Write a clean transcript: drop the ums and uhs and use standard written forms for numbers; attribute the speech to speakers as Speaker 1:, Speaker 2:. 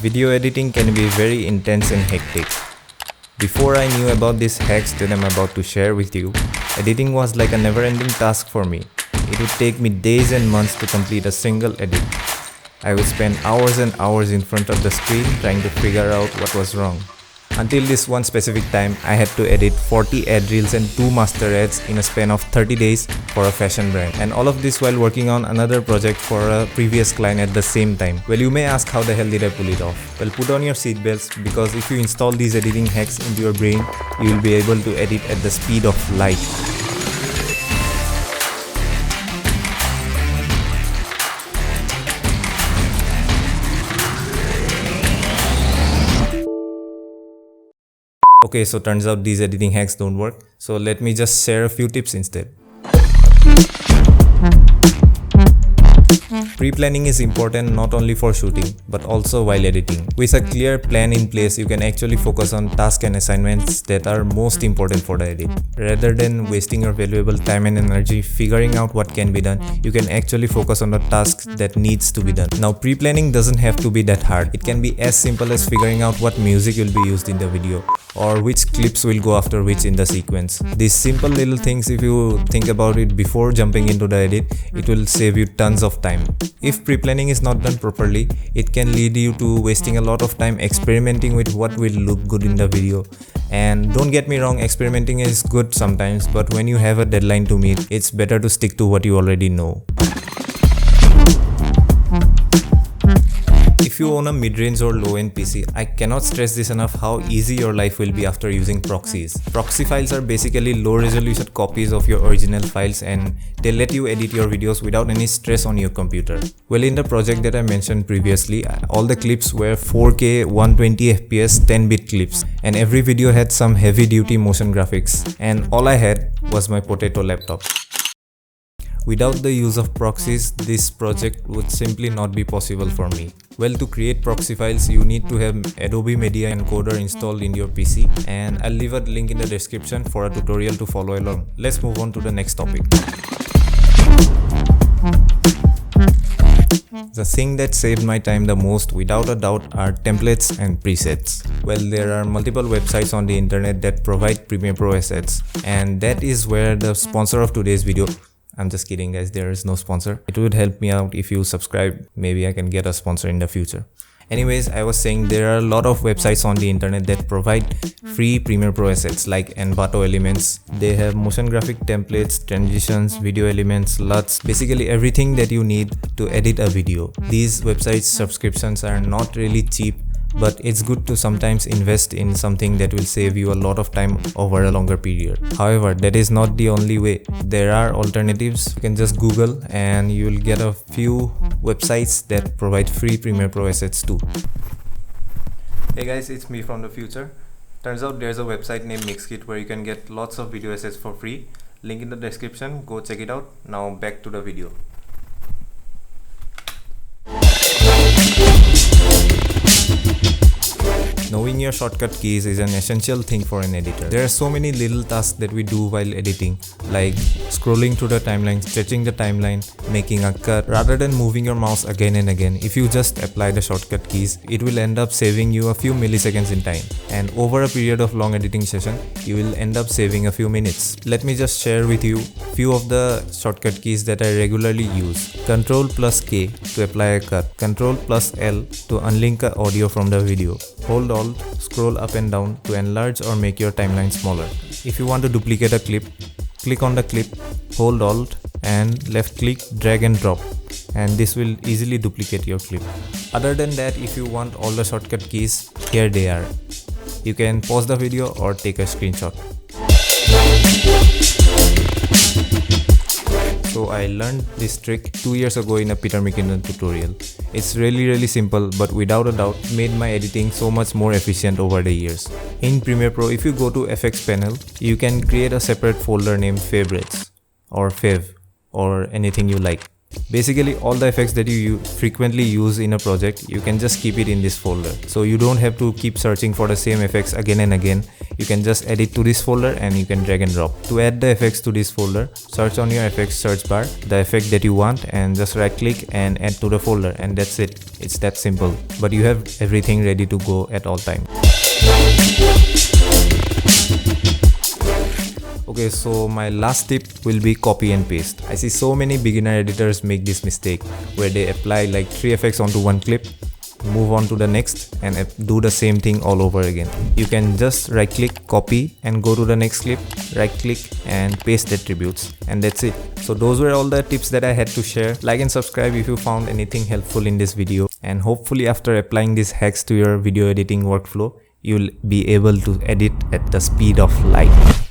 Speaker 1: Video editing can be very intense and hectic. Before I knew about these hacks that I'm about to share with you, editing was like a never-ending task for me. It would take me days and months to complete a single edit. I would spend hours and hours in front of the screen trying to figure out what was wrong. Until this one specific time, I had to edit 40 ad reels and 2 master ads in a span of 30 days for a fashion brand. And all of this while working on another project for a previous client at the same time. Well, you may ask, how the hell did I pull it off? Well, put on your seatbelts, because if you install these editing hacks into your brain, you will be able to edit at the speed of light. Okay, so turns out these editing hacks don't work. So let me just share a few tips instead. Pre-planning is important not only for shooting, but also while editing. With a clear plan in place, you can actually focus on tasks and assignments that are most important for the edit. Rather than wasting your valuable time and energy figuring out what can be done, you can actually focus on the tasks that needs to be done. Now, pre-planning doesn't have to be that hard. It can be as simple as figuring out what music will be used in the video, or which clips will go after which in the sequence. These simple little things, if you think about it before jumping into the edit, it will save you tons of time. If pre-planning is not done properly, it can lead you to wasting a lot of time experimenting with what will look good in the video. And don't get me wrong, experimenting is good sometimes, but when you have a deadline to meet, it's better to stick to what you already know. If you own a mid-range or low-end PC, I cannot stress this enough how easy your life will be after using proxies. Proxy files are basically low-resolution copies of your original files, and they let you edit your videos without any stress on your computer. Well, in the project that I mentioned previously, all the clips were 4K 120 FPS 10-bit clips, and every video had some heavy-duty motion graphics, and all I had was my potato laptop. Without the use of proxies, this project would simply not be possible for me. Well, to create proxy files, you need to have Adobe Media Encoder installed in your PC, and I'll leave a link in the description for a tutorial to follow along. Let's move on to the next topic. The thing that saved my time the most, without a doubt, are templates and presets. Well, there are multiple websites on the internet that provide Premiere Pro assets, and that is where the sponsor of today's video. I'm just kidding, guys, there is no sponsor. It would help me out if you subscribe. Maybe I can get a sponsor in the future. Anyways, I was saying there are a lot of websites on the internet that provide free Premiere Pro assets like Envato elements. They have motion graphic templates, transitions, video elements, LUTs, basically everything that you need to edit a video. These websites subscriptions are not really cheap, but it's good to sometimes invest in something that will save you a lot of time over a longer period. However, that is not the only way. There are alternatives. You can just Google and you will get a few websites that provide free Premiere Pro assets too. Hey guys, it's me from the future. Turns out there's a website named Mixkit where you can get lots of video assets for free. Link in the description, go check it out. Now back to the video. Knowing your shortcut keys is an essential thing for an editor. There are so many little tasks that we do while editing, like scrolling through the timeline, stretching the timeline, making a cut. Rather than moving your mouse again and again, if you just apply the shortcut keys, it will end up saving you a few milliseconds in time. And over a period of long editing session, you will end up saving a few minutes. Let me just share with you few of the shortcut keys that I regularly use. Ctrl+K to apply a cut. Ctrl+L to unlink a audio from the video. Hold Alt, scroll up and down to enlarge or make your timeline smaller. If you want to duplicate a clip, click on the clip, hold Alt and left click, drag and drop, and this will easily duplicate your clip. Other than that, if you want all the shortcut keys, here they are. You can pause the video or take a screenshot. So I learned this trick 2 years ago in a Peter McKinnon tutorial. It's really simple, but without a doubt made my editing so much more efficient over the years. In Premiere Pro, if you go to FX panel, you can create a separate folder named favorites or fav or anything you like. Basically, all the effects that you frequently use in a project, you can just keep it in this folder. So you don't have to keep searching for the same effects again and again. You can just add it to this folder and you can drag and drop. To add the effects to this folder, search on your effects search bar the effect that you want and just right click and add to the folder, and that's it. It's that simple. But you have everything ready to go at all times. Okay, so my last tip will be copy and paste. I see so many beginner editors make this mistake where they apply like 3 effects onto one clip, move on to the next and do the same thing all over again. You can just right click, copy and go to the next clip, right click and paste attributes, and that's it. So those were all the tips that I had to share. Like and subscribe if you found anything helpful in this video, and hopefully after applying these hacks to your video editing workflow, you'll be able to edit at the speed of light.